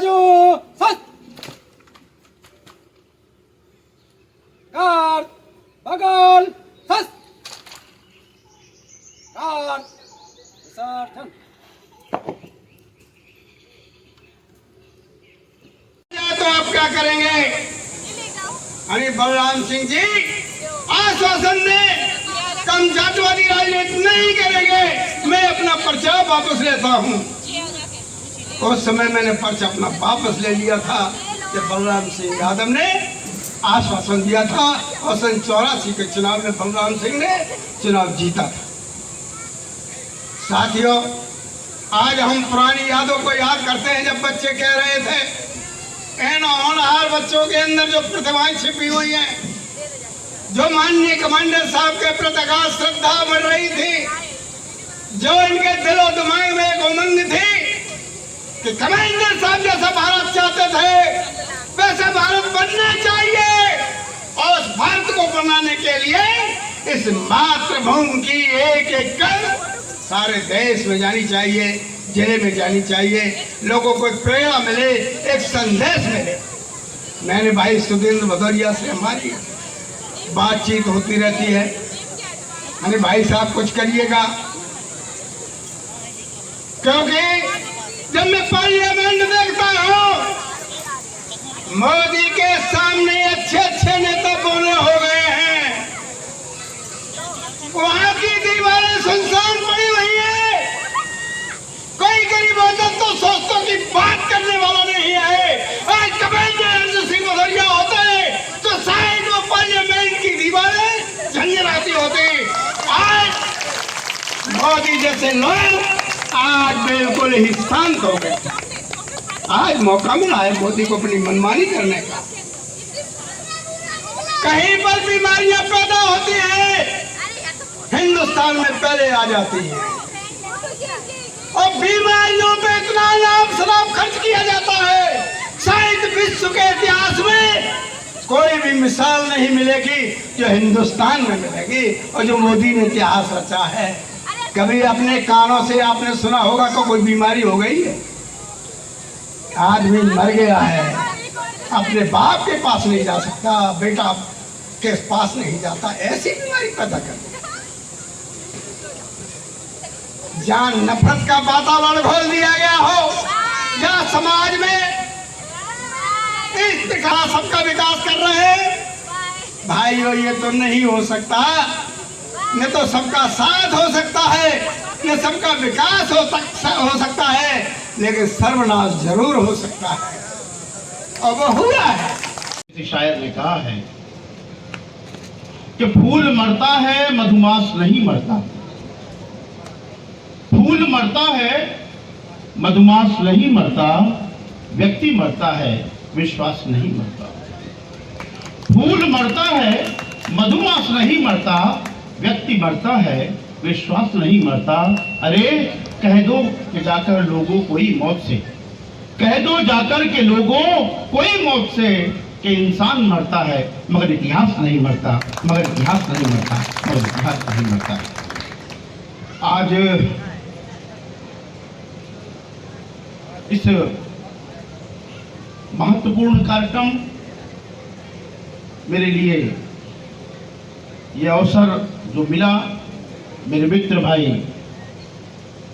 बाजू सच कार बगल सच car surgeon तो आप क्या करेंगे? अरे बलराम सिंह जी आश्वासन ने कम जातिवादी राजनीति नहीं करेंगे। मैं अपना पर्चा वापस लेता हूँ। उस समय मैंने पर्चा अपना वापस ले लिया था जब बलराम सिंह यादव ने आश्वासन दिया था और 84 के चुनाव में बलराम सिंह ने चुनाव जीता था। साथियों, आज हम पुरानी यादों को याद करते हैं जब बच्चे कह रहे थे इन होनहार बच्चों के अंदर जो प्रतिभाएं छिपी हुई हैं, जो माननीय कमांडर साहब के प्रति अगाध श्रद्धा बढ़ रही थी, जो इनके दिलो दिमाग में एक उमंग थी कि कमांडर साहब जैसा भारत चाहते थे वैसे भारत बनना चाहिए और उस भारत को बनाने के लिए इस मातृभूमि की एक एक कर सारे देश में जानी चाहिए, जिले में जानी चाहिए, लोगों को एक प्रेरणा मिले, एक संदेश मिले। मैंने भाई सुधींद्र भदौरिया से हमारी बातचीत होती रहती है। अरे भाई साहब कुछ करिएगा, क्योंकि जब मैं पार्लियामेंट देखता हूँ मोदी के सामने अच्छे अच्छे नेता बोले हो गए हैं, वहां की दीवारें सुनसान पड़ी हुई है, कोई गरीब होता तो सोचता की बात करने वाला नहीं है। आज कमांडर सिंह भदौरिया होते तो शायद वो पार्लियामेंट की दीवारें झंझनाती होती। आज मोदी जैसे लोग आज बिल्कुल ही शांत हो गए। आज मौका मिला है मोदी को अपनी मनमानी करने का। कहीं पर बीमारियां पैदा होती है हिंदुस्तान में पहले आ जाती है और बीमारियों पे इतना लाभ शराब खर्च किया जाता है, शायद विश्व के इतिहास में कोई भी मिसाल नहीं मिलेगी जो हिंदुस्तान में मिलेगी और जो मोदी ने इतिहास रचा है। कभी अपने कानों से आपने सुना होगा कि कोई बीमारी हो गई है, आदमी मर गया है, अपने बाप के पास नहीं जा सकता, बेटा के पास नहीं जाता, ऐसी बीमारी पैदा कर दी। जहाँ नफरत का वातावरण घोल दिया गया हो, जहाँ समाज में इस प्रकार सबका विकास कर रहे हैं, भाइयों ये तो नहीं हो सकता। न तो सबका साथ हो सकता है, न सबका विकास हो सकता है, लेकिन सर्वनाश जरूर हो सकता है और वो हुआ है। किसी शायर ने कहा है कि फूल मरता है मधुमास नहीं मरता, फूल मरता है मधुमास नहीं मरता, व्यक्ति मरता है विश्वास नहीं मरता। फूल मरता है मधुमास नहीं मरता, व्यक्ति मरता है विश्वास नहीं मरता। अरे कह दो कि जाकर लोगों कोई मौत से, कह दो जाकर के लोगों कोई मौत से कि इंसान मरता है मगर इतिहास नहीं मरता, मगर इतिहास नहीं मरता, मगर इतिहास नहीं मरता। आज इस महत्वपूर्ण कार्यक्रम मेरे लिए ये अवसर जो मिला, मेरे मित्र भाई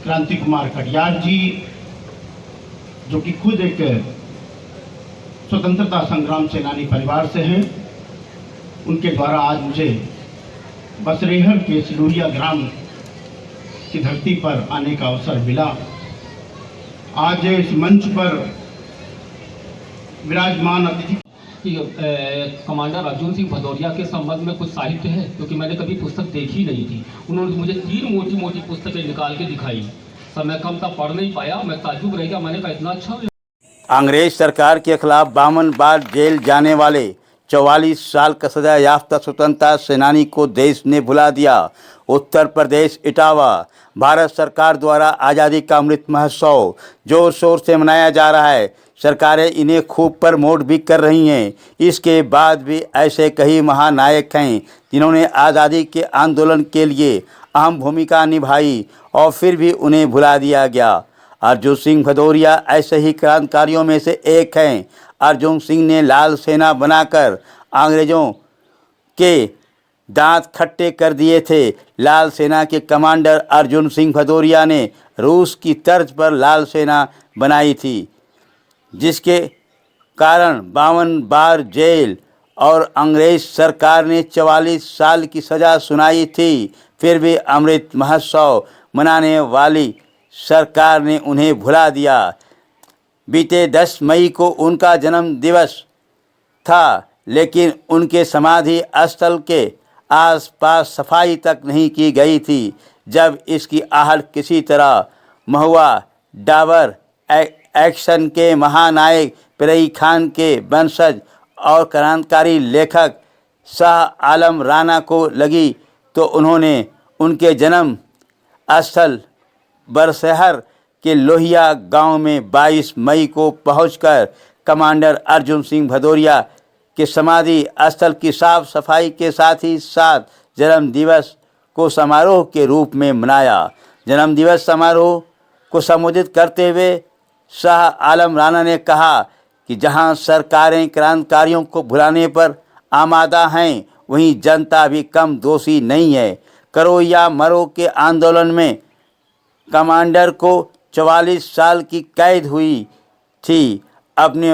क्रांति कुमार कटियार जी जो कि खुद एक स्वतंत्रता संग्राम सेनानी परिवार से हैं, उनके द्वारा आज मुझे बसरेहर के सिलुरिया ग्राम की धरती पर आने का अवसर मिला। आज इस मंच पर विराजमान अतिथि कमांडर अर्जुन सिंह भदौरिया के संबंध में कुछ साहित्य है, क्योंकि मैंने कभी पुस्तक देखी नहीं थी। उन्होंने मुझे 3 मोटी मोटी पुस्तकें निकाल के दिखाई। समय कम था, पढ़ नहीं पाया, मैं ताज्जुब रह गया। मैंने कहा इतना अच्छा। अंग्रेज सरकार के खिलाफ 52 बार जेल जाने वाले 44 साल का सजा याफ्ता स्वतंत्रता सेनानी को देश ने भुला दिया। उत्तर प्रदेश इटावा भारत सरकार द्वारा आज़ादी का अमृत महोत्सव जोर शोर से मनाया जा रहा है। सरकारें इन्हें खूब प्रमोट भी कर रही हैं। इसके बाद भी ऐसे कई महानायक हैं जिन्होंने आज़ादी के आंदोलन के लिए अहम भूमिका निभाई और फिर भी उन्हें भुला दिया गया। अर्जुन सिंह भदौरिया ऐसे ही क्रांतिकारियों में से एक हैं। अर्जुन सिंह ने लाल सेना बनाकर अंग्रेज़ों के दांत खट्टे कर दिए थे। लाल सेना के कमांडर अर्जुन सिंह भदौरिया ने रूस की तर्ज पर लाल सेना बनाई थी, जिसके कारण 52 बार जेल और अंग्रेज सरकार ने 44 साल की सज़ा सुनाई थी। फिर भी अमृत महोत्सव मनाने वाली सरकार ने उन्हें भुला दिया। बीते 10 मई को उनका जन्म दिवस था, लेकिन उनके समाधि स्थल के आसपास सफाई तक नहीं की गई थी। जब इसकी आहट किसी तरह महुआ डाबर एक्शन के महानायक पिरई खान के वंशज और क्रांतिकारी लेखक शाह आलम राणा को लगी तो उन्होंने उनके जन्म स्थल बरसहर के लोहिया गांव में 22 मई को पहुंचकर कमांडर अर्जुन सिंह भदौरिया के समाधि स्थल की साफ सफाई के साथ ही साथ जन्म दिवस को समारोह के रूप में मनाया। जन्म दिवस समारोह को संबोधित करते हुए शाह आलम राणा ने कहा कि जहां सरकारें क्रांतिकारियों को भुलाने पर आमादा हैं, वहीं जनता भी कम दोषी नहीं है। करो या मरो के आंदोलन में कमांडर को 44 साल की कैद हुई थी। अपने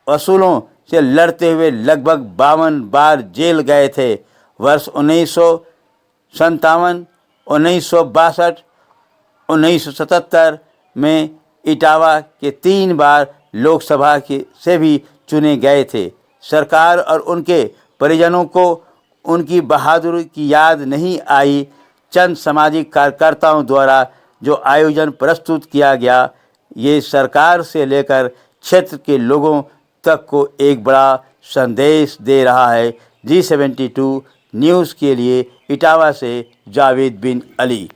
असूलों से लड़ते हुए लगभग 52 बार जेल गए थे। वर्ष 1957, 1962, 1977 में इटावा के 3 बार लोकसभा से भी चुने गए थे। सरकार और उनके परिजनों को उनकी बहादुरी की याद नहीं आई। चंद सामाजिक कार्यकर्ताओं द्वारा जो आयोजन प्रस्तुत किया गया, ये सरकार से लेकर क्षेत्र के लोगों तक को एक बड़ा संदेश दे रहा है। G72 न्यूज़ के लिए इटावा से जावेद बिन अली।